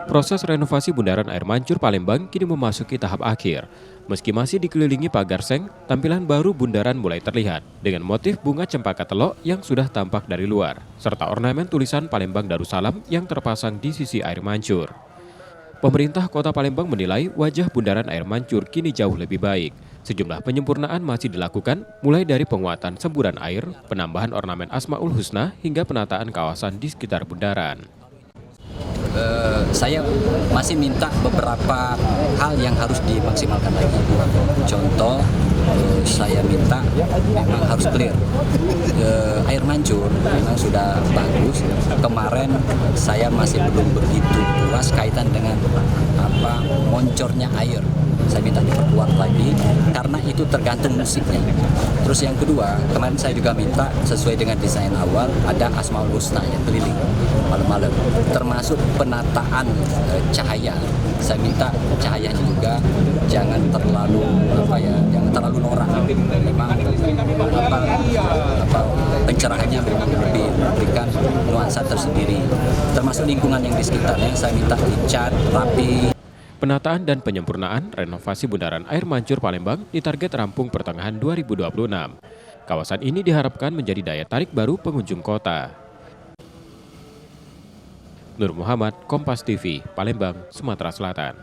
Proses renovasi Bundaran Air Mancur Palembang kini memasuki tahap akhir. Meski masih dikelilingi pagar seng, tampilan baru bundaran mulai terlihat dengan motif bunga cempaka telok yang sudah tampak dari luar, serta ornamen tulisan Palembang Darussalam yang terpasang di sisi air mancur. Pemerintah Kota Palembang menilai wajah Bundaran Air Mancur kini jauh lebih baik. Sejumlah penyempurnaan masih dilakukan, mulai dari penguatan semburan air, penambahan ornamen Asmaul Husna, hingga penataan kawasan di sekitar bundaran. Saya masih minta beberapa hal yang harus dimaksimalkan lagi. Contoh, saya minta memang harus clear. Air mancur memang sudah bagus. Kemarin saya masih belum begitu puas kaitan dengan moncornya air. Saya minta diperkuat lagi karena itu tergantung musiknya. Terus yang kedua, kemarin saya juga minta sesuai dengan desain awal ada Asmaul Husna yang keliling malam-malam, termasuk penataan cahaya. Saya minta cahayanya juga jangan terlalu jangan terlalu norak. Memang pencerahannya memang lebih memberikan nuansa tersendiri. Termasuk lingkungan yang di sekitarnya saya minta dicat rapi. Penataan dan penyempurnaan renovasi Bundaran Air Mancur Palembang ditarget rampung pertengahan 2026. Kawasan ini diharapkan menjadi daya tarik baru pengunjung kota. Nur Muhammad, Kompas TV, Palembang, Sumatera Selatan.